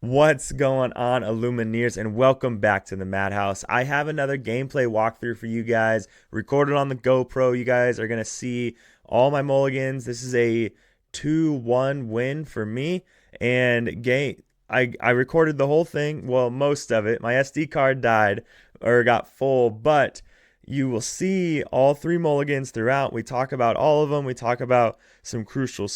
What's going on, Illumineers, and welcome back to the Madhouse. I have another gameplay walkthrough for you guys, recorded on the GoPro. You guys are going to see all my mulligans. This is a 2-1 win for me, and I recorded the whole thing, well, most of it. My SD card died, or got full, but you will see all three mulligans throughout. We talk about all of them. We talk about some crucial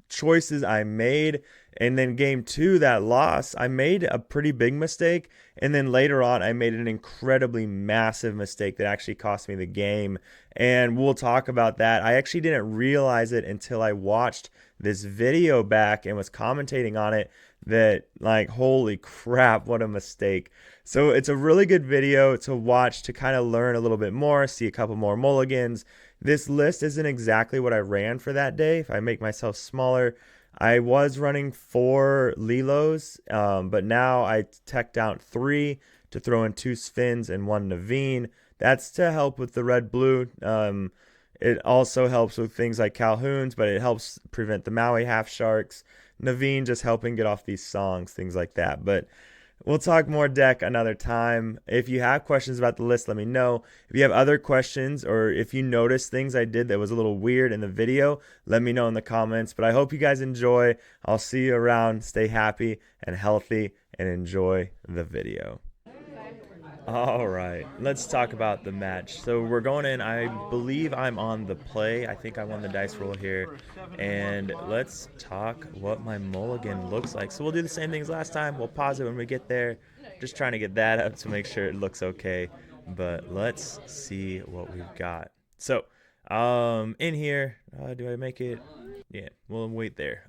choices I made. And then game two, that loss, I made a pretty big mistake. And then later on, I made an incredibly massive mistake that actually cost me the game. And we'll talk about that. I actually didn't realize it until I watched this video back and was commentating on it, that like, holy crap, what a mistake. So it's a really good video to watch to kind of learn a little bit more, see a couple more mulligans. This list isn't exactly what I ran for that day. If I make myself smaller, I was running 4 Lilos, but now I teched out 3 to throw in 2 Spins and 1 Naveen. That's to help with the red-blue. It also helps with things like Calhouns, but it helps prevent the Maui half sharks. Naveen just helping get off these songs, things like that. But we'll talk more deck another time. If you have questions about the list, let me know. If you have other questions, or if you notice things I did that was a little weird in the video, let me know in the comments. But I hope you guys enjoy. I'll see you around. Stay happy and healthy and enjoy the video. All right, let's talk about the match. So we're going in. I believe I'm on the play. I think I won the dice roll here. And let's talk what my mulligan looks like. So we'll do the same thing as last time. We'll pause it when we get there. Just trying to get that up to make sure it looks okay. But let's see what we've got. So, in here, do I make it? Yeah, we'll wait there.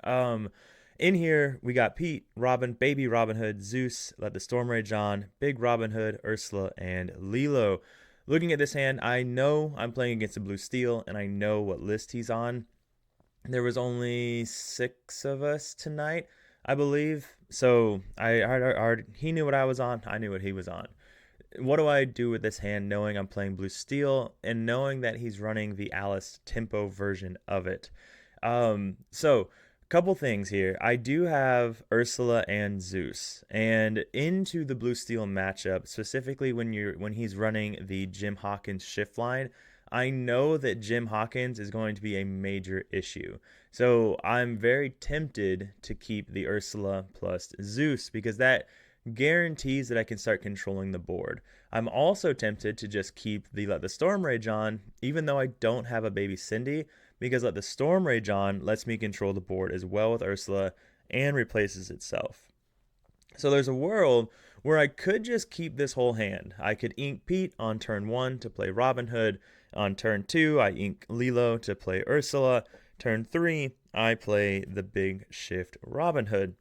In here, we got Pete, Robin, Baby Robin Hood, Zeus, Let the Storm Rage On, Big Robin Hood, Ursula, and Lilo. Looking at this hand, I know I'm playing against a blue steel, and I know what list he's on. There was only 6 of us tonight, I believe. So he knew what I was on. I knew what he was on. What do I do with this hand, knowing I'm playing blue steel and knowing that he's running the Alice tempo version of it? So couple things here. I do have Ursula and Zeus, and into the blue steel matchup, specifically when he's running the Jim Hawkins shift line, I know that Jim Hawkins is going to be a major issue. So I'm very tempted to keep the Ursula plus Zeus, because that guarantees that I can start controlling the board. I'm also tempted to just keep the Let the Storm Rage On, even though I don't have a baby Cindy, because Let the Storm Rage On lets me control the board as well with Ursula and replaces itself. So there's a world where I could just keep this whole hand. I could ink Pete on turn 1 to play Robin Hood. On turn 2, I ink Lilo to play Ursula. Turn 3, I play the big shift Robin Hood.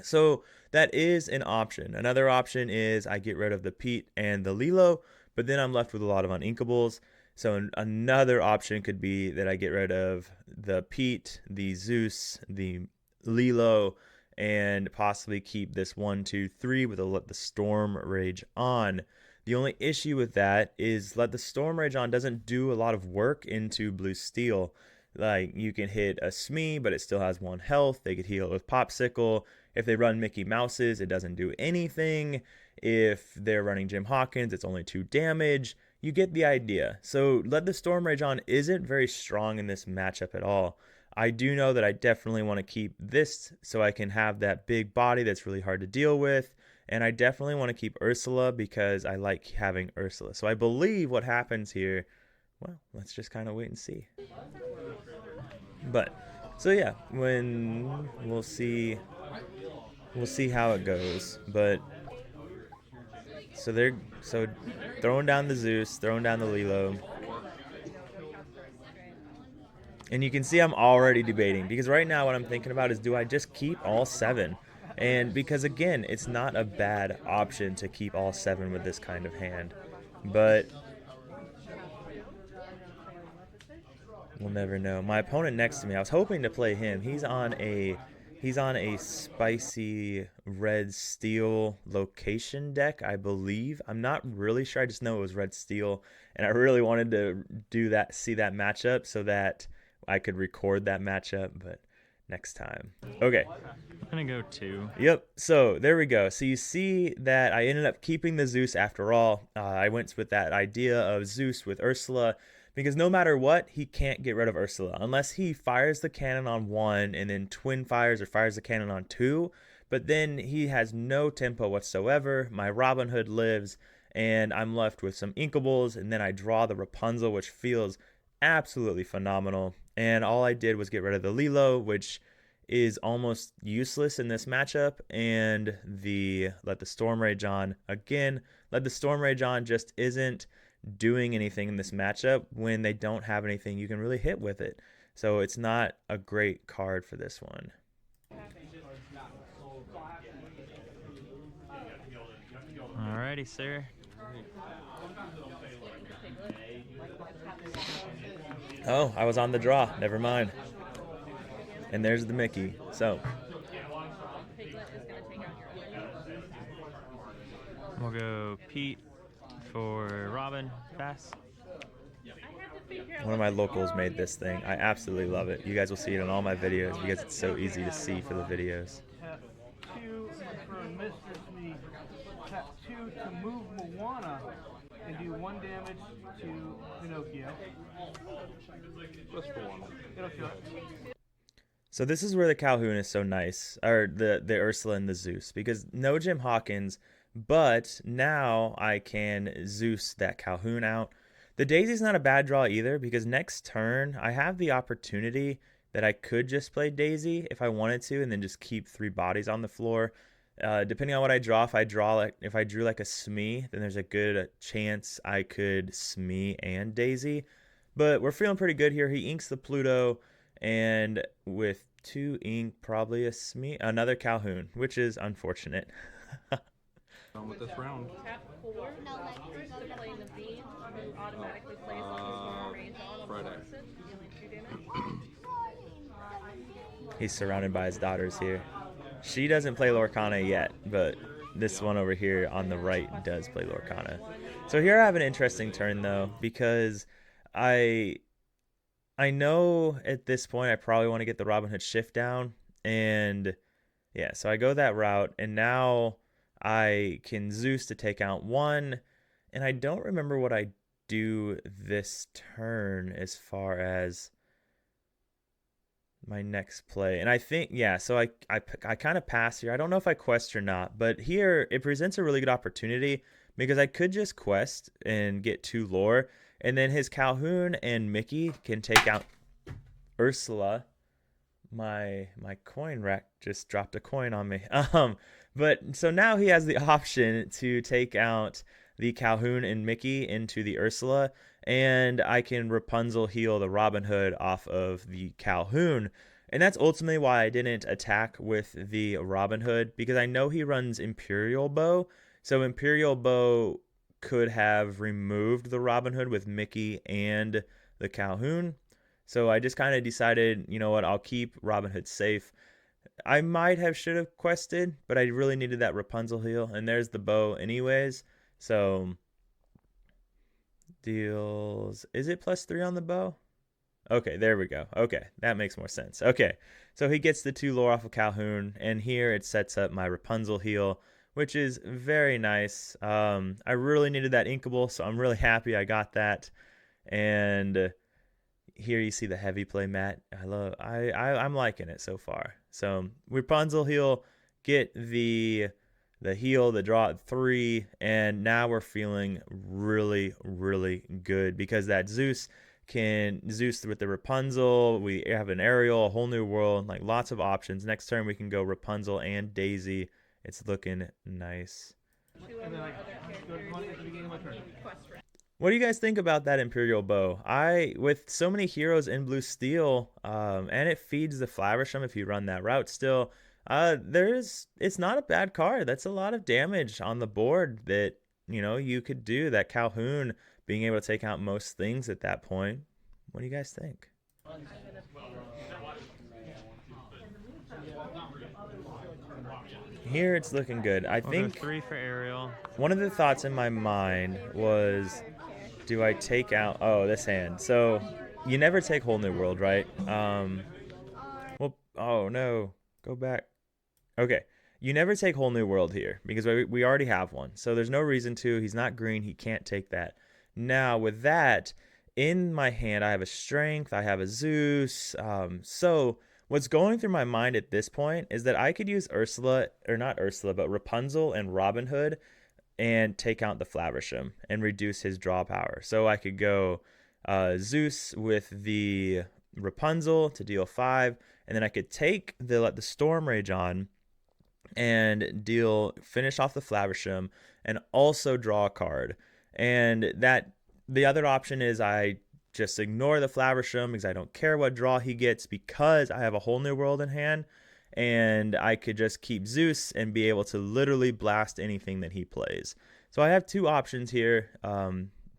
So that is an option. Another option is I get rid of the Pete and the Lilo, but then I'm left with a lot of uninkables. So another option could be that I get rid of the Pete, the Zeus, the Lilo, and possibly keep this 1, 2, 3 with a Let the Storm Rage On. The only issue with that is Let the Storm Rage On doesn't do a lot of work into blue steel. Like, you can hit a Smee, but it still has 1 health. They could heal it with Popsicle. If they run Mickey Mouses, it doesn't do anything. If they're running Jim Hawkins, it's only 2 damage. You get the idea. So Let the Storm Rage On isn't very strong in this matchup at all. I do know that I definitely want to keep this so I can have that big body that's really hard to deal with. And I definitely want to keep Ursula because I like having Ursula. So I believe what happens here, well, let's just kind of wait and see. But, so yeah, when we'll see how it goes. But so throwing down the Zeus, throwing down the Lilo. And you can see I'm already debating, because right now what I'm thinking about is, do I just keep all 7? And because again, it's not a bad option to keep all 7 with this kind of hand. But we'll never know. My opponent next to me, I was hoping to play him. He's on a spicy red steel location deck, I believe. I'm not really sure. I just know it was red steel, and I really wanted to see that matchup so that I could record that matchup, but next time. Okay. I'm gonna go 2. Yep. So there we go. So you see that I ended up keeping the Zeus after all. I went with that idea of Zeus with Ursula because no matter what, he can't get rid of Ursula unless he fires the cannon on 1 and then twin fires or fires the cannon on 2. But then he has no tempo whatsoever. My Robin Hood lives, and I'm left with some Inkables, and then I draw the Rapunzel, which feels absolutely phenomenal. And all I did was get rid of the Lilo, which is almost useless in this matchup, and the let the Storm Rage on again. Let the Storm Rage on just isn't doing anything in this matchup when they don't have anything you can really hit with it. So it's not a great card for this one. Alrighty, sir. Oh, I was on the draw. Never mind. And there's the Mickey. So We'll go Pete for Robin. Pass. one of my locals made this thing. I absolutely love it. You guys will see it in all my videos because it's so easy to see for the videos. Tap 2 for Mistress Me. Tap 2 to move Moana and do 1 damage to Pinocchio. Just for 1. It'll kill it. So this is where the Calhoun is so nice, or the Ursula and the Zeus, because no Jim Hawkins, but now I can Zeus that Calhoun out. The Daisy's not a bad draw either, because next turn I have the opportunity that I could just play Daisy if I wanted to, and then just keep 3 bodies on the floor. Depending on what I draw, if I drew like a Smee, then there's a good chance I could Smee and Daisy. But we're feeling pretty good here. He inks the Pluto, and with 2 ink, probably a Smee, another Calhoun, which is unfortunate. On with this round. Tap 4. First to play the beam, who automatically plays on the storm range on Friday. dealing 2 damage. He's surrounded by his daughters here. She doesn't play Lorcana yet, but this one over here on the right does play Lorcana. So here I have an interesting turn though, because I know at this point I probably want to get the Robin Hood shift down, and yeah, so I go that route, and now I can Zeus to take out 1, and I don't remember what I do this turn as far as my next play. And I think, yeah, so I kind of pass here. I don't know if I quest or not, but here it presents a really good opportunity because I could just quest and get 2 lore, and then his Calhoun and Mickey can take out Ursula. My coin rack just dropped a coin on me. But so now he has the option to take out the Calhoun and Mickey into the Ursula, and I can Rapunzel heal the Robin Hood off of the Calhoun. And that's ultimately why I didn't attack with the Robin Hood, because I know he runs Imperial Bow. So Imperial Bow could have removed the Robin Hood with Mickey and the Calhoun. So I just kind of decided, you know what, I'll keep Robin Hood safe. I might have should have quested, but I really needed that Rapunzel heal, and there's the bow anyways. So deals, is it +3 on the bow? Okay, there we go. Okay, that makes more sense. Okay, so he gets the 2 lore off of Calhoun, and here it sets up my Rapunzel heal, which is very nice. I really needed that Inkable, so I'm really happy I got that. And here you see the heavy play, Matt. I'm liking it so far. So Rapunzel heal, get the heal, the draw at 3, and now we're feeling really, really good because that Zeus can Zeus with the Rapunzel. We have an Ariel, a whole new world, like lots of options. Next turn we can go Rapunzel and Daisy. It's looking nice. And then I go to 1 at the beginning of my turn. What do you guys think about that Imperial Bow? With so many heroes in blue steel, and it feeds the Flaversham if you run that route still, it's not a bad card. That's a lot of damage on the board that, you know, you could do. That Calhoun being able to take out most things at that point. What do you guys think? Here it's looking good. I think 3 for Ariel. one of the thoughts in my mind was, do I take out... Oh, this hand. So, you never take Whole New World, right? Well, Oh no, go back. Okay, you never take whole new world here because we already have one, so there's no reason to. He's not green, he can't take that. Now with that in my hand, I have a strength, I have a Zeus. So what's going through my mind at this point is that I could use Ursula, or not Ursula, but Rapunzel and Robin Hood and take out the Flaversham and reduce his draw power. So I could go Zeus with the Rapunzel to deal 5, and then I could take let the Storm Rage on and finish off the Flaversham and also draw a card. And that the other option is I just ignore the Flaversham because I don't care what draw he gets because I have a whole new world in hand, and I could just keep Zeus and be able to literally blast anything that he plays. So I have two options here,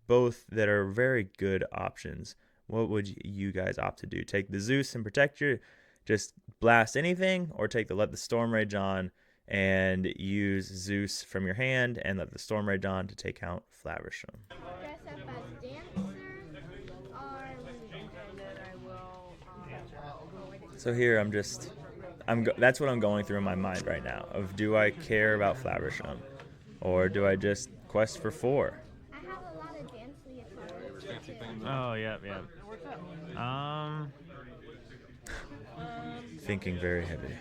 both that are very good options. What would you guys opt to do? Take the Zeus and protect your, just blast anything, or take the let the Storm Rage on and use Zeus from your hand and let the Storm Rage on to take out Flaversham? Dress up as dancer or So here that's what I'm going through in my mind right now. Of do I care about Flaversham, or do I just quest for 4? I have a lot of dance cards. Fancy thing. Oh, yep. Thinking very heavy.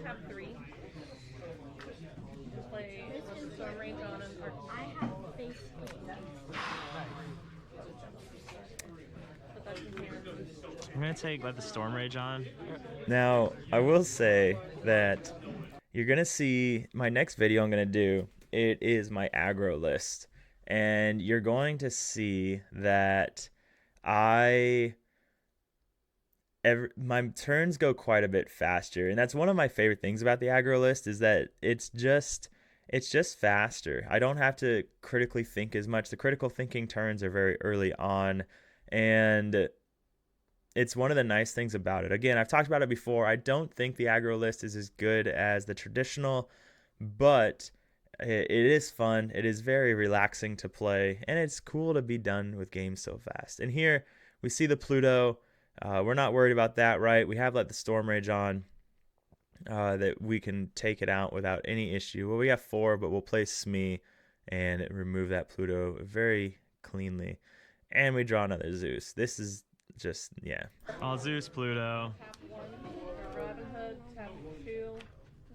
Have 3. Play Storm Rage on him. I have face paint. Put that in here. I'm gonna let the Storm Rage on. Now, I will say that you're going to see my next video I'm going to do. It is my aggro list. And you're going to see that my turns go quite a bit faster. And that's one of my favorite things about the aggro list, is that it's just faster. I don't have to critically think as much. The critical thinking turns are very early on, and it's one of the nice things about it. Again, I've talked about it before. I don't think the aggro list is as good as the traditional, but it is fun. It is very relaxing to play, and it's cool to be done with games so fast. And here we see the Pluto. We're not worried about that, right? We have let the Storm Rage on, that we can take it out without any issue. Well, we have 4, but we'll play Smee and remove that Pluto very cleanly. And we draw another Zeus. This is just, yeah. All Zeus, Pluto. Tap 1 for Robin Hood. Tap 2.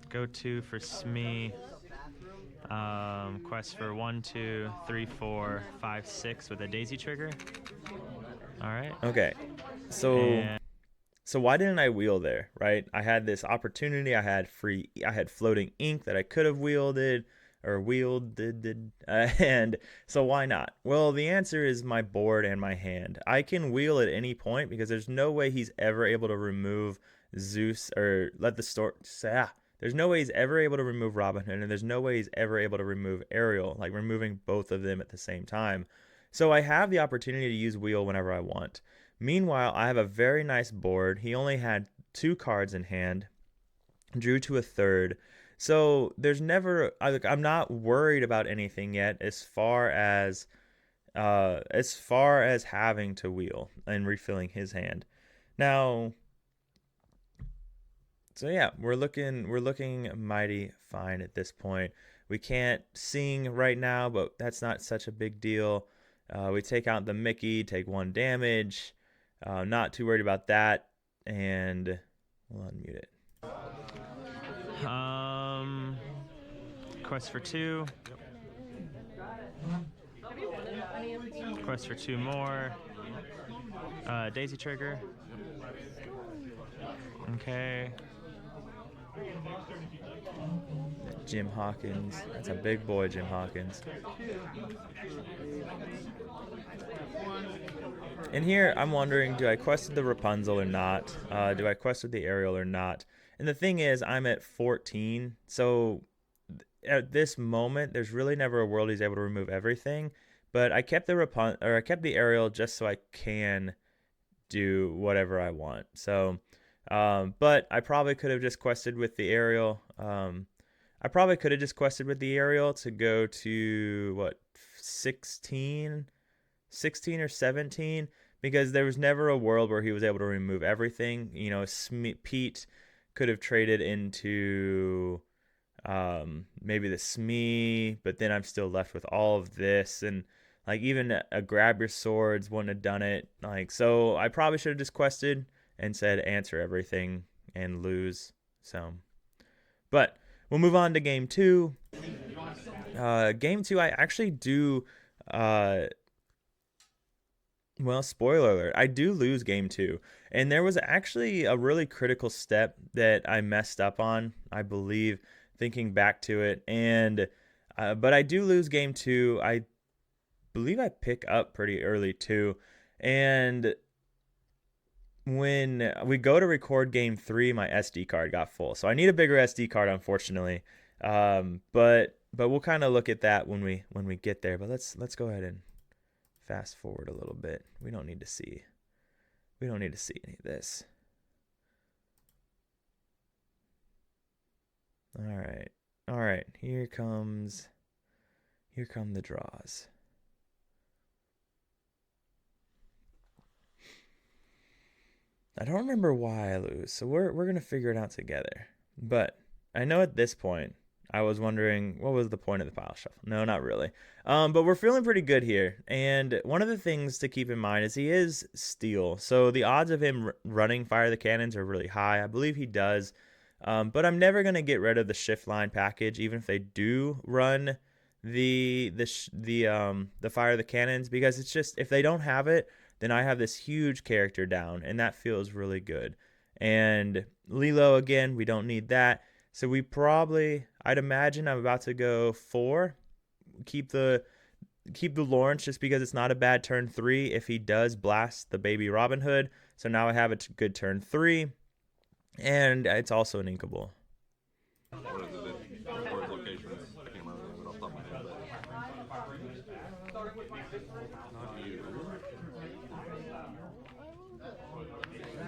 Go 2 for Smee. Quest for 1, 2, 3, 4, 5, 6 with a daisy trigger. All right. Okay. So why didn't I wheel there, right? I had this opportunity. I had floating ink that I could have wielded, and so why not? Well, the answer is my board and my hand. I can wheel at any point because there's no way he's ever able to remove Zeus or let the store. There's no way he's ever able to remove Robin Hood, and there's no way he's ever able to remove Ariel, like removing both of them at the same time. So I have the opportunity to use wheel whenever I want. Meanwhile, I have a very nice board. He only had 2 cards in hand, drew to a 3rd. So there's never, I'm not worried about anything yet as far as having to wheel and refilling his hand. Now, so yeah, we're looking mighty fine at this point. We can't sing right now, but that's not such a big deal. We take out the Mickey, take 1 damage. Not too worried about that, and we'll unmute it. Quest for 2. Quest for 2 more. Daisy trigger. Okay. Jim Hawkins. That's a big boy, Jim Hawkins. And here I'm wondering, do I quest with the Rapunzel or not? Do I quest with the Ariel or not? And the thing is, I'm at 14, so at this moment, there's really never a world he's able to remove everything. But I kept the Ariel just so I can do whatever I want. So, but I probably could have just quested with the Ariel. I probably could have just quested with the Ariel to go to 16 or 17. because there was never a world where he was able to remove everything. You know, Pete could have traded into maybe the Smee, but then I'm still left with all of this, and like even a grab your swords wouldn't have done it. Like, so I probably should have just quested and said answer everything and lose. So, but we'll move on to game two. Game two, I actually do. Well, spoiler alert, I do lose game two. And there was actually a really critical step that I messed up on, I believe, thinking back to it. And but I do lose game two. I believe I pick up pretty early too. And when we go to record game three, my SD card got full. So I need a bigger SD card, unfortunately. But we'll kind of look at that when we get there. But let's go ahead and fast forward a little bit. We don't need to see any of this. All right. Here come the draws. I don't remember why I lose, so we're gonna figure it out together. But I know at this point I was wondering what was the point of the pile shuffle. No, not really. But we're feeling pretty good here. And one of the things to keep in mind is he is steel. So the odds of him running Fire the Cannons are really high. I believe he does. But I'm never going to get rid of the shift line package, even if they do run the Fire the Cannons, because it's just, if they don't have it, then I have this huge character down, and that feels really good. And Lilo, again, we don't need that. So we probably, I'd imagine I'm about to go 4. Keep the Lawrence just because it's not a bad turn 3 if he does blast the baby Robin Hood. So now I have a good turn 3, and it's also an inkable. What is it? Or locations? I can't remember them off the top of my head, but not you.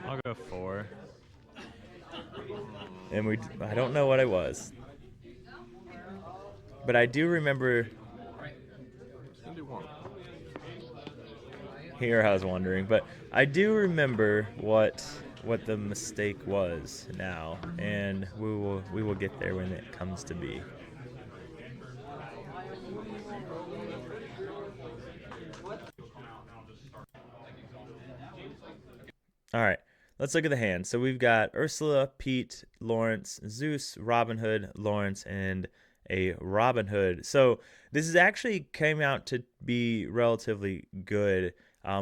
I'll go 4. And I don't know what it was, but I do remember. Just gonna do 1. Here I was wondering, but I do remember what the mistake was now, and we will get there when it comes to be. All right, let's look at the hand. So we've got Ursula, Pete, Lawrence, Zeus, Robin Hood, Lawrence, and a Robin Hood. So this is actually came out to be relatively good.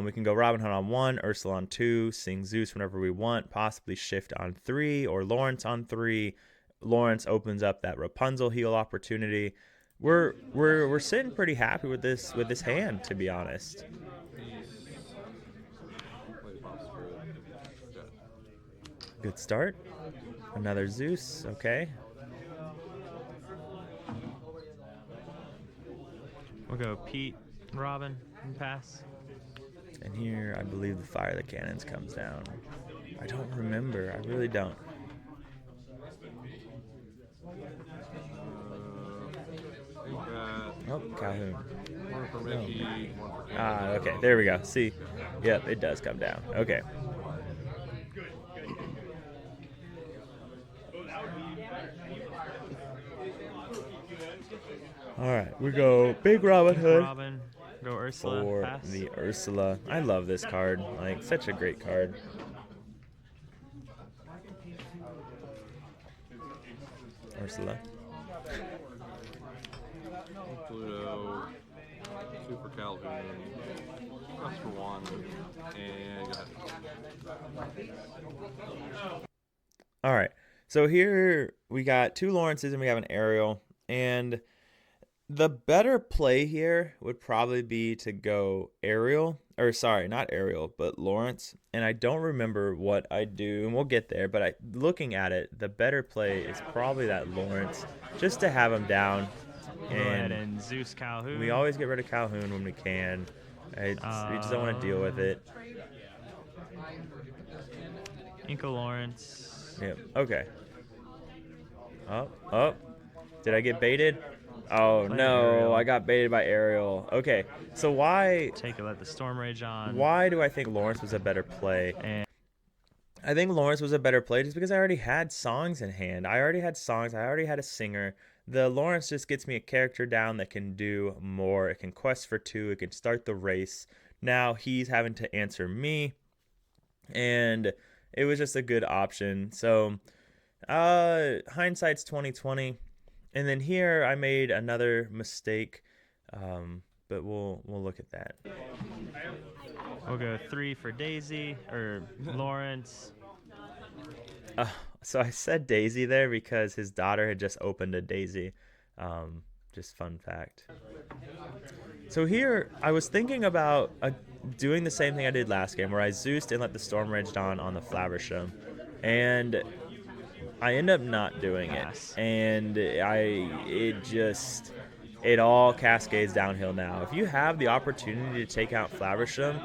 We can go Robin Hood on 1, Ursula on 2, sing Zeus whenever we want, possibly shift on 3, or Lawrence on 3. Lawrence opens up that Rapunzel heal opportunity. We're sitting pretty happy with this hand, to be honest. Good start. Another Zeus, okay. We'll go Pete, Robin, and pass. And here, I believe the Fire the Cannons comes down. I don't remember. I really don't. Oh, Calhoun. One for Mickey, one for Ah, okay. There we go. See? Yep, it does come down. Okay. All right, we go Big Robin Hood. Robin, go Ursula, For pass. the Ursula. I love this card. Like, such a great card. Ursula. Pluto, 2 for Calhoun, press for 1, and go ahead. All right. So here we got 2 Lawrences and we have an Ariel. And the better play here would probably be to go Ariel. Or sorry, not Ariel, but Lawrence. And I don't remember what I do. And we'll get there. But looking at it, the better play is probably that Lawrence. Just to have him down. Go ahead and Zeus Calhoun. We always get rid of Calhoun when we can. We just don't want to deal with it. Inca Lawrence. Yep. Okay. Oh. Did I get baited? Oh Play no, Ariel. I got baited by Ariel. Okay, so why Take a Let the Storm Rage on. do I think Lawrence was a better play? And I think Lawrence was a better play just because I already had songs in hand. I already had songs. I already had a singer. The Lawrence just gets me a character down that can do more. It can quest for 2. It can start the race. Now he's having to answer me, and it was just a good option. So, hindsight's 2020. And then here I made another mistake, but we'll look at that. we'll go 3 for Daisy or Lawrence. So I said Daisy there because his daughter had just opened a Daisy. Just fun fact. So here I was thinking about doing the same thing I did last game, where I Zeused and let the Storm Rage Dawn on the Flaversham, and I end up not doing it, and it all cascades downhill now. If you have the opportunity to take out Flaversham,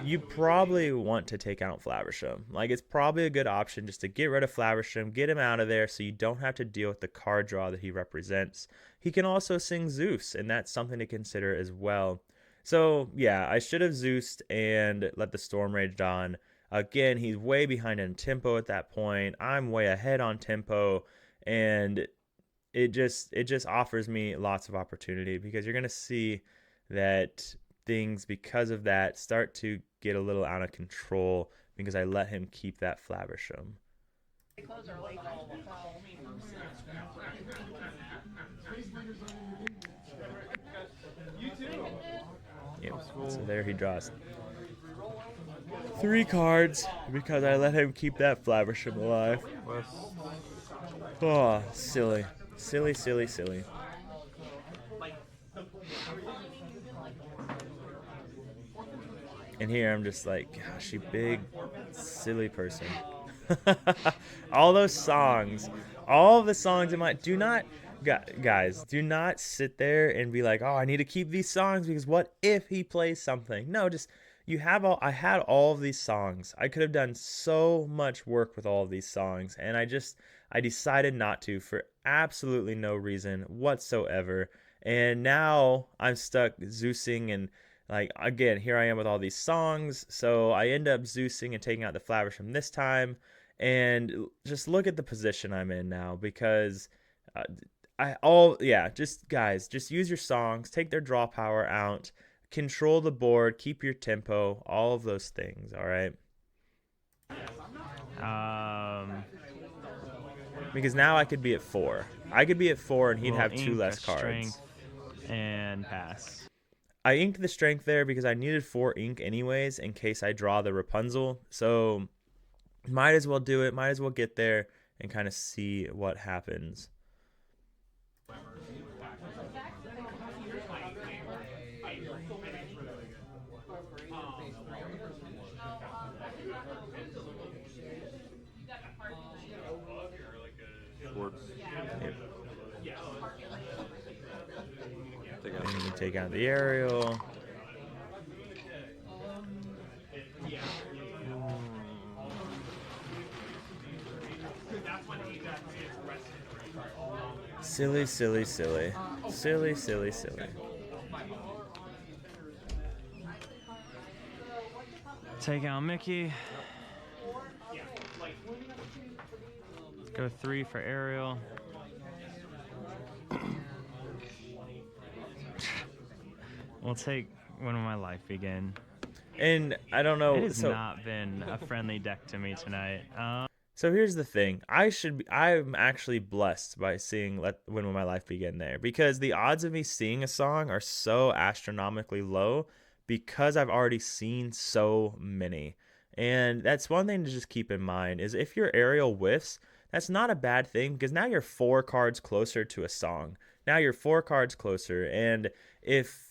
you probably want to take out Flaversham. Like, it's probably a good option just to get rid of Flaversham, get him out of there so you don't have to deal with the card draw that he represents. He can also sing Zeus, and that's something to consider as well. So, yeah, I should have Zeused and let the Storm Rage Dawn. Again, he's way behind in tempo at that point. I'm way ahead on tempo, and it just offers me lots of opportunity because you're going to see that things, because of that, start to get a little out of control because I let him keep that Flaversham. Yep. So there he draws 3 cards because I let him keep that Flaversham alive. Oh, silly. Silly, silly, silly. And here I'm just like, gosh, you big, silly person. All those songs, all of the songs in my, guys, do not sit there and be like, oh, I need to keep these songs because what if he plays something? No, just, I had all of these songs. I could have done so much work with all of these songs, and I decided not to for absolutely no reason whatsoever. And now I'm stuck Zeusing and, like, again, here I am with all these songs, so I end up Zeusing and taking out the Flaversham this time, and just look at the position I'm in now, because just use your songs, take their draw power out, control the board, keep your tempo, all of those things, all right? Because now I could be at 4. I could be at 4 and he'd have 2 less cards. Strength and pass. I inked the strength there because I needed 4 ink anyways in case I draw the Rapunzel. So might as well do it. Might as well get there and kind of see what happens. And you can take out the aerial. Silly, silly, silly. Silly, silly, silly. Take out Mickey. Go 3 for Ariel. We'll take When Will My Life Begin. And I don't know. It has not been a friendly deck to me tonight. So here's the thing. I'm actually blessed by seeing When Will My Life Begin there, because the odds of me seeing a song are so astronomically low because I've already seen so many. And that's one thing to just keep in mind, is if your aerial whiffs, that's not a bad thing, because now you're 4 cards closer to a song. Now you're 4 cards closer, and if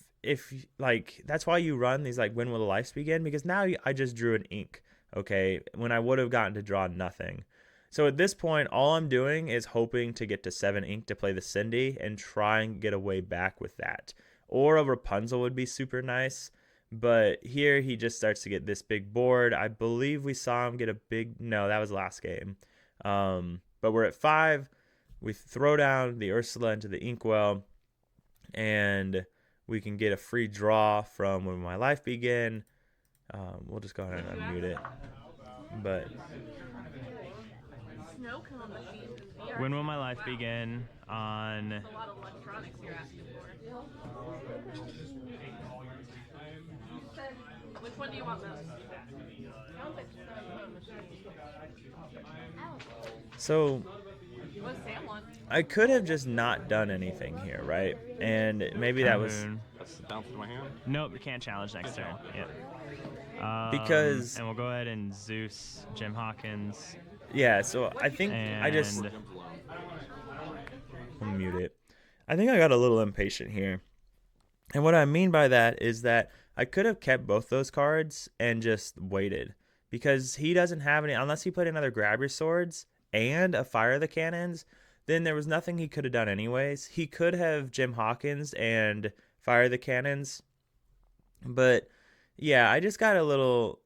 like, that's why you run these, like, When Will the Lives Begin, because now I just drew an ink, okay, when I would have gotten to draw nothing. So at this point, all I'm doing is hoping to get to 7 ink to play the Cindy and try and get a way back with that. Or a Rapunzel would be super nice, but here he just starts to get this big board. I believe we saw him get a big, no, that was last game. But we're at 5. We throw down the Ursula into the Inkwell. and we can get a free draw from When My Life Begin. We'll just go ahead and unmute it. But Snow cone machine. VR. When will my life begin on? That's a lot of electronics you're asking for. Which one do you want most? Sounds like snow cone machine. so What's Sam want? I could have just not done anything here, right? And maybe that was Calhoun. That's bounce to my hand. Nope, you can't challenge next turn. Yep. Because- and we'll go ahead and Zeus, Jim Hawkins, yeah. So I think I just and Jim's alone. I'll mute it. I think I got a little impatient here. And what I mean by that is that I could have kept both those cards and just waited. Because he doesn't have any, unless he put another Grab Your Swords and a Fire the Cannons, then there was nothing he could have done anyways. He could have Jim Hawkins and Fire the Cannons. But yeah, I got a little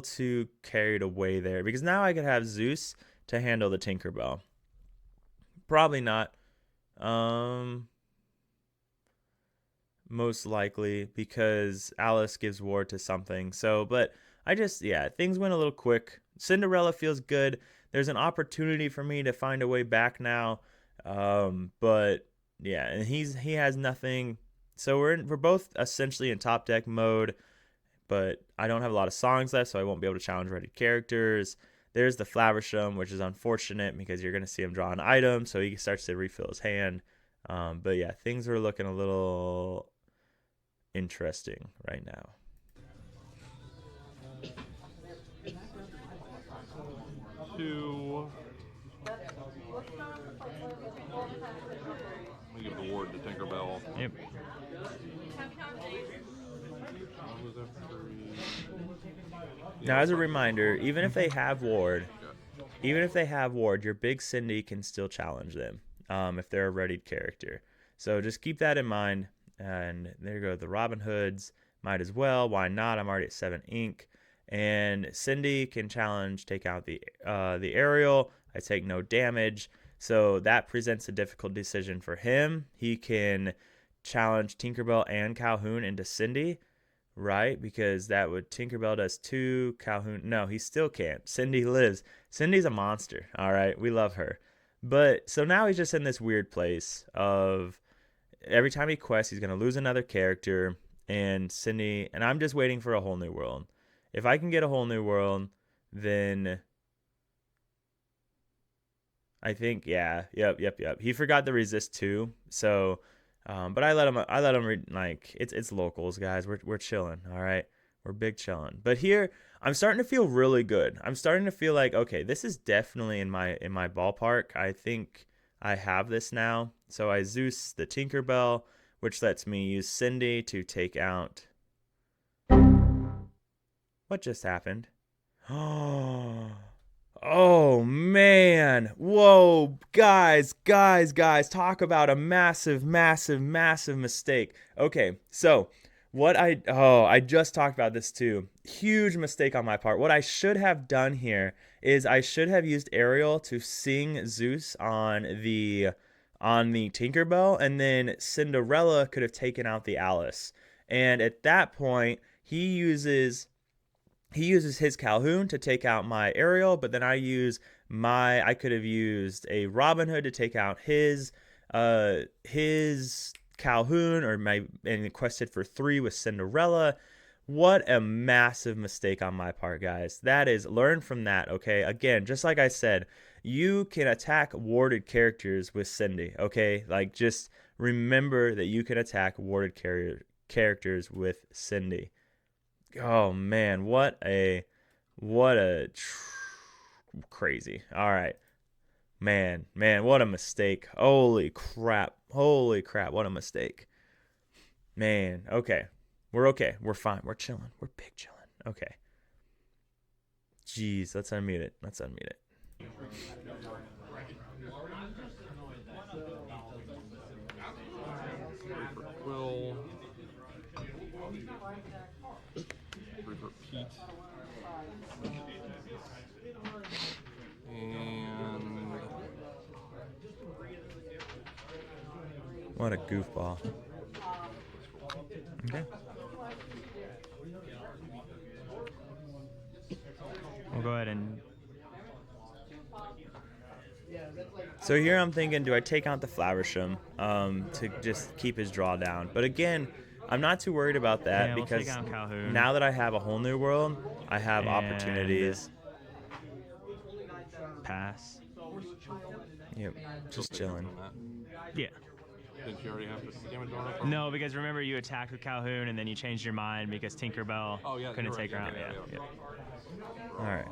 too carried away there. Because now I could have Zeus to handle the Tinkerbell. Probably not. Most likely because Alice gives ward to something. So, but things went a little quick. Cinderella feels good. There's an opportunity for me to find a way back now. But yeah, and he has nothing. So we're both essentially in top deck mode, but I don't have a lot of songs left, so I won't be able to challenge ready characters. There's the Flaversham, which is unfortunate because you're going to see him draw an item, so he starts to refill his hand. But yeah, things are looking a little interesting right now. Two. We give the ward to Tinkerbell. yep. What was that? Three. Now, as a reminder, even if they have ward, your big Cindy can still challenge them if they're a readied character. So just keep that in mind. And there go the Robin Hoods. Might as well. Why not? I'm already at 7 ink. And Cindy can challenge, take out the aerial. I take no damage. So that presents a difficult decision for him. He can challenge Tinkerbell and Calhoun into Cindy, right? Because that would, Tinkerbell does 2, Calhoun, no, he still can't. Cindy lives. Cindy's a monster, all right? We love her. But, so now he's just in this weird place of every time he quests, he's going to lose another character, and Cindy, and I'm just waiting for a whole new world. If I can get a whole new world, then I think, yeah, yep. He forgot the resist too, so, but I let him read, like, it's locals, guys. We're chilling, all right? We're big chilling. But here, I'm starting to feel really good. I'm starting to feel like, okay, this is definitely in my ballpark. I think I have this now. So I Zeus the Tinkerbell, which lets me use Cindy to take out. What just happened? Oh man. Whoa, guys. Talk about a massive mistake. Okay, so I just talked about this too. Huge mistake on my part. What I should have done here is I should have used Ariel to sing Zeus on the Tinkerbell, and then Cinderella could have taken out the Alice. And at that point, he uses his Calhoun to take out my Ariel, but then I could have used a Robin Hood to take out his Calhoun, and quested for 3 with Cinderella. What a massive mistake on my part, guys. That is, learn from that, okay? Again, just like I said, you can attack warded characters with Cindy, okay? Like, just remember that you can attack warded characters with Cindy. Oh man, what a crazy. All right. Man, what a mistake. Holy crap, what a mistake. Man, okay. We're okay. We're fine. We're chilling. We're big chilling. Okay. Jeez, let's unmute it. 3 for Quill. 3 for Pete. And What a goofball. Okay. We'll go ahead and So here I'm thinking, do I take out the Flaversham to just keep his draw down? But again, I'm not too worried about that yeah, we'll because take out Calhoun. now that I have a whole new world, I have And opportunities. Pass. Yep, just chilling. Yeah. Didn't you already have the damage on it? No, because remember you attacked with Calhoun and then you changed your mind because Tinkerbell Oh, yeah, couldn't you're take right. her out. Yeah, Yeah. All right.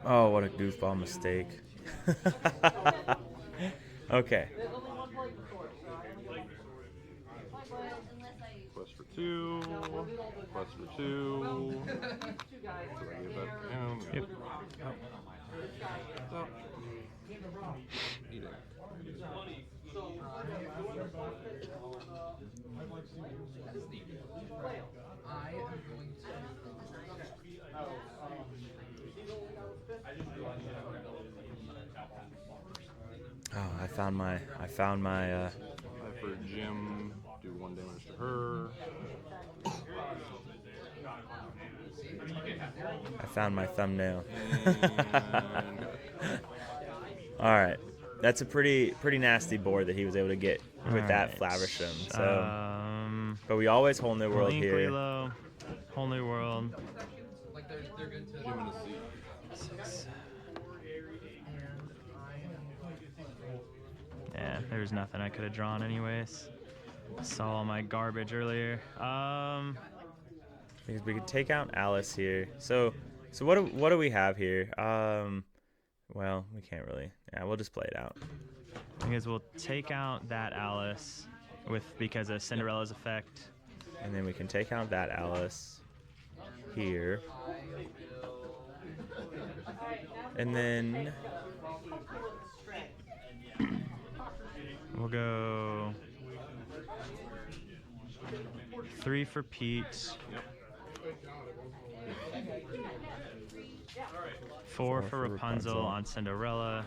Oh, what a goofball mistake. Okay. Quest for 2. Quest for 2. So I give that to him. Yep. So, eat it. Oh, I found my I for Jim, do 1 damage to her. I found my thumbnail. And All right. That's a pretty nasty board that he was able to get with that Alright. Flaversham. So, but But we always whole new world Link, here. Lilo, whole new world. Jim in the seat. Yeah, there's nothing I could have drawn anyways. Saw all my garbage earlier. Because we could take out Alice here. So what do we have here? Well, we can't really. Yeah, we'll just play it out. Because we'll take out that Alice because of Cinderella's effect. And then we can take out that Alice here. And then We'll go 3 for Pete. 4 for Rapunzel on Cinderella.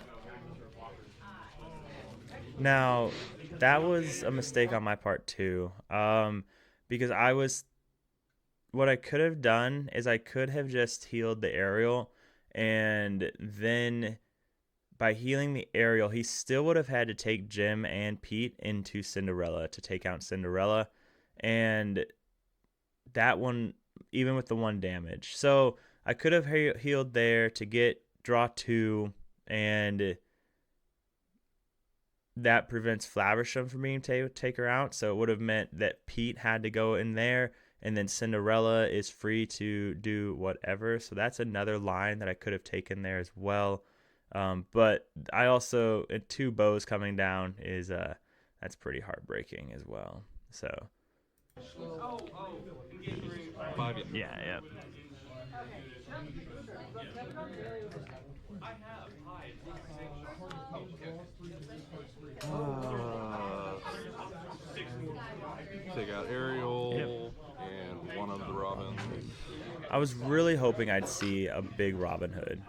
now that was a mistake on my part too. Because what I could have done is I could have just healed the Ariel, and then by healing the Ariel, he still would have had to take Jim and Pete into Cinderella to take out Cinderella, and that one, even with the 1 damage. So I could have healed there to get draw 2, and that prevents Flaversham from being take her out. So it would have meant that Pete had to go in there, and then Cinderella is free to do whatever. So that's another line that I could have taken there as well. But I also 2 bows coming down is that's pretty heartbreaking as well. So 5, Yeah. take out Ariel and 1 of the Robins. I was really hoping I'd see a big Robin Hood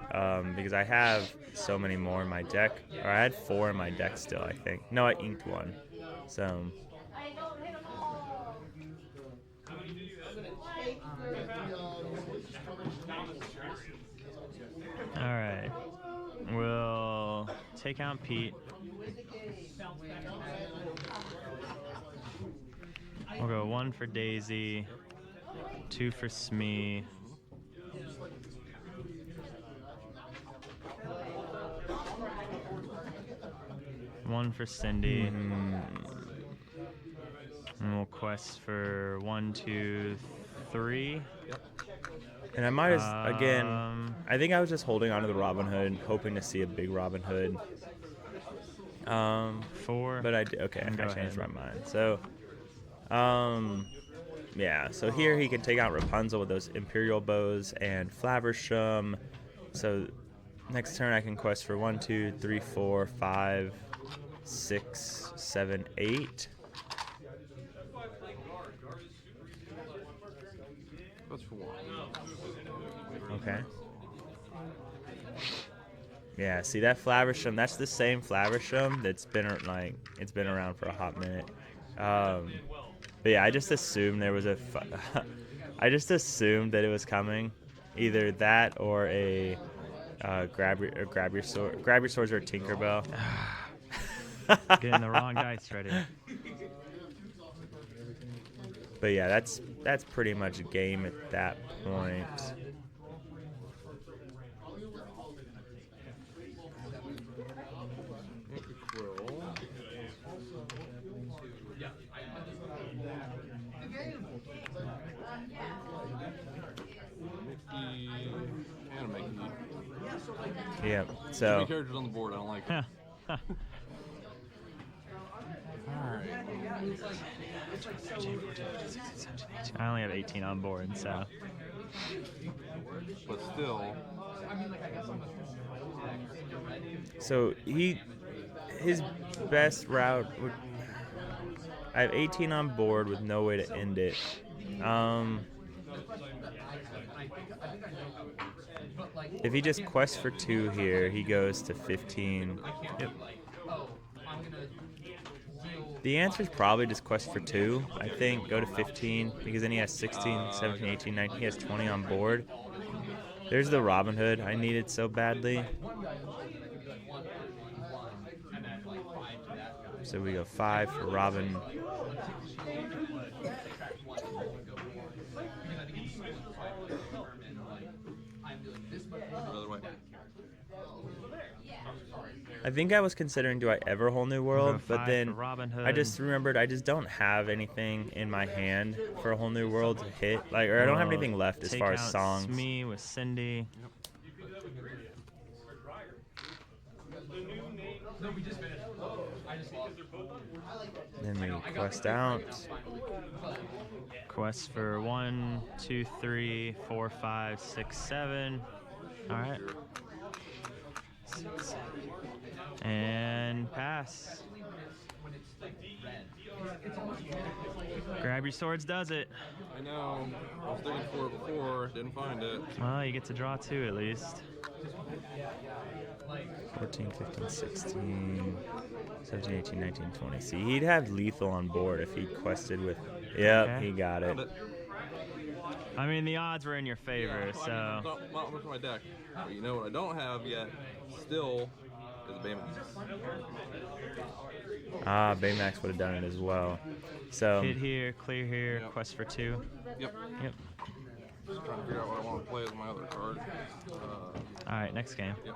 because I have so many more in my deck. Or I had 4 in my deck still, I think. No, I inked 1. So All right. We'll take out Pete. We'll go 1 for Daisy, 2 for Smee. One for Cindy. And we'll quest for 1, 2, 3. and I might have again. I think I was just holding on to the Robin Hood, hoping to see a big Robin Hood. 4. But I changed my mind. So, yeah. So here he can take out Rapunzel with those Imperial bows and Flaversham. So next turn I can quest for 1, 2, 3, 4, 5, 6, 7, 8. That's for 1. Okay. Yeah, see that Flaversham? That's the same Flaversham that's been it's been around for a hot minute. But yeah, I just assumed there was I just assumed that it was coming, either that or a grab your swords or a Tinkerbell. Getting the wrong dice ready. But yeah, that's pretty much a game at that point. And Mickey. Yeah, Too so many characters on the board. I don't like it. Alright. I only have 18 on board, so. But still. So his best route would. I have 18 on board with no way to end it. If he just quests for 2 here, he goes to 15. Yep. The answer is probably just quest for 2. I think go to 15 because then he has 16, 17, 18, 19. He has 20 on board. There's the Robin Hood I needed so badly. So we go 5 for Robin. I think I was considering, do I ever Whole New World? But then I just remembered I just don't have anything in my hand for a Whole New World to hit. Or I don't have anything left as far as songs. Me with Cindy. Then we quest out. Quest for 1, 2, 3, 4, 5, 6, 7. All right. 6, 7. And pass. Grab your swords does it. I know. I was looking for it before. Didn't find it. Well, you get to draw 2 at least. 14, 15, 16, 17, 18, 19, 20. See, he'd have lethal on board if he quested with... Yep, okay. He got it. I mean, the odds were in your favor, so... Not much of my deck. But you know what I don't have yet, still, is Baymax. Ah, Baymax would have done it as well. So... Hit here, clear here, quest for 2. Yep. Just trying to figure out what I want to play as my other card. Alright, next game. Yep.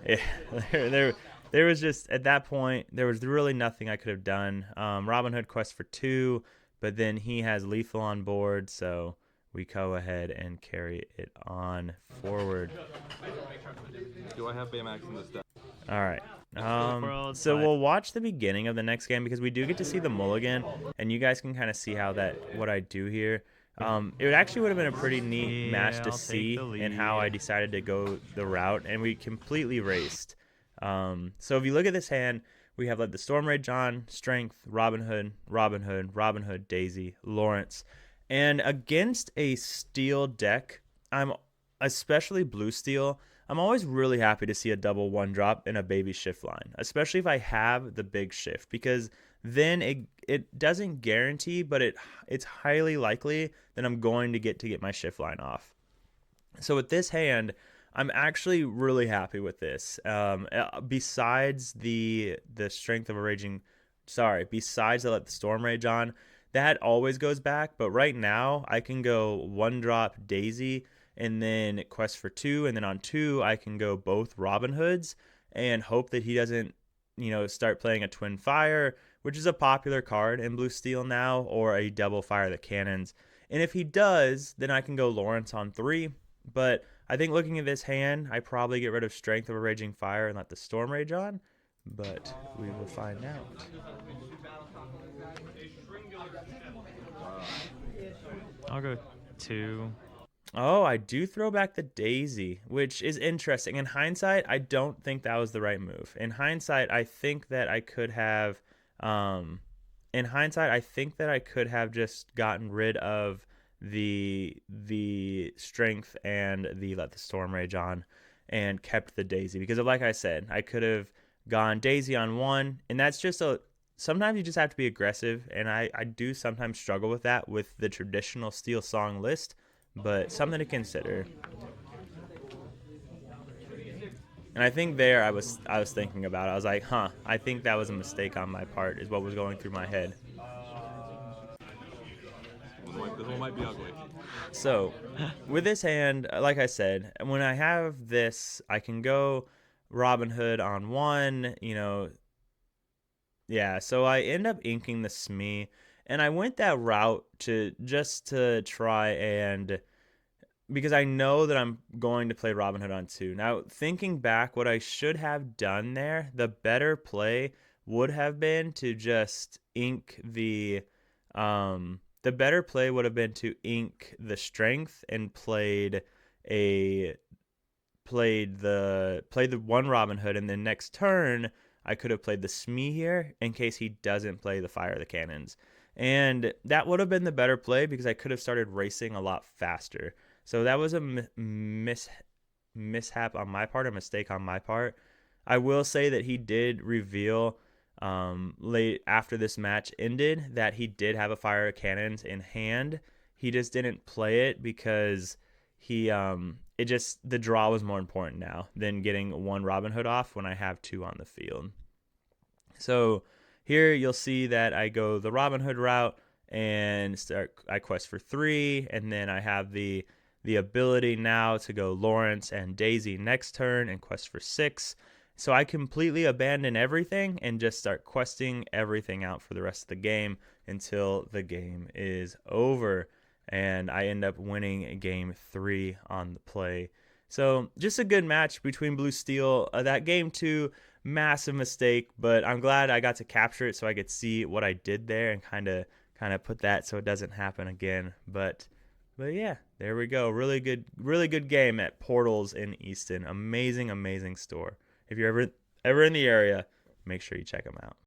Yeah, there was just, at that point, there was really nothing I could have done. Robin Hood quest for 2, but then he has lethal on board, so we go ahead and carry it on forward. Do I have Baymax in this deck? All right. So we'll watch the beginning of the next game because we do get to see the mulligan, and you guys can kind of see how what I do here. It actually would have been a pretty neat match to see in how I decided to go the route, and we completely raced. So if you look at this hand, we have like the Storm Rage on, Strength, Robin Hood, Daisy, Lawrence. And against a steel deck, especially blue steel, I'm always really happy to see a double 1-drop in a baby shift line, especially if I have the big shift, because then it doesn't guarantee, but it's highly likely that I'm going to get my shift line off. So with this hand, I'm actually really happy with this. Besides the strength of a raging, besides I let the Storm Rage on, that always goes back. But right now I can go 1-drop Daisy and then quest for 2, and then on 2 I can go both Robin Hoods and hope that he doesn't, start playing a Twin Fire, which is a popular card in blue steel now, or a double Fire the Cannons. And if he does, then I can go Lawrence on 3. But I think looking at this hand, I probably get rid of Strength of a Raging Fire and let the Storm Rage on. But we will find out. I'll go 2. Oh, I do throw back the Daisy, which is interesting. In hindsight, I don't think that was the right move. In hindsight, I think that I could have... just gotten rid of the Strength and the let the Storm Rage on, and kept the daisy, because like I said, I could have gone daisy on 1, and that's just sometimes you just have to be aggressive, and I do sometimes struggle with that with the traditional SteelSong list, but something to consider. And I think there I was thinking about it. I was like, I think that was a mistake on my part, is what was going through my head. This one might be ugly. So, with this hand, like I said, when I have this, I can go Robin Hood on 1, yeah, so I end up inking the Smee, and I went that route to try and, because I know that I'm going to play Robin Hood on 2. Now, thinking back, what I should have done there, the better play would have been to just ink the better play would have been to ink the strength and played the 1 Robin Hood, and then next turn I could have played the Smee here in case he doesn't play the Fire the Cannons. And that would have been the better play because I could have started racing a lot faster. So that was a mishap on my part, a mistake on my part. I will say that he did reveal late after this match ended that he did have a Fire of Cannons in hand. He just didn't play it because the draw was more important now than getting 1 Robin Hood off when I have 2 on the field. So here you'll see that I go the Robin Hood route and I quest for 3, and then I have the ability now to go Lawrence and Daisy next turn and quest for 6. So I completely abandon everything and just start questing everything out for the rest of the game until the game is over. And I end up winning game 3 on the play. So just a good match between Blue Steel. That game 2, massive mistake, but I'm glad I got to capture it so I could see what I did there and kind of put that so it doesn't happen again. But yeah, there we go. Really good game at Portals-Easton. Amazing store. If you're ever in the area, make sure you check them out.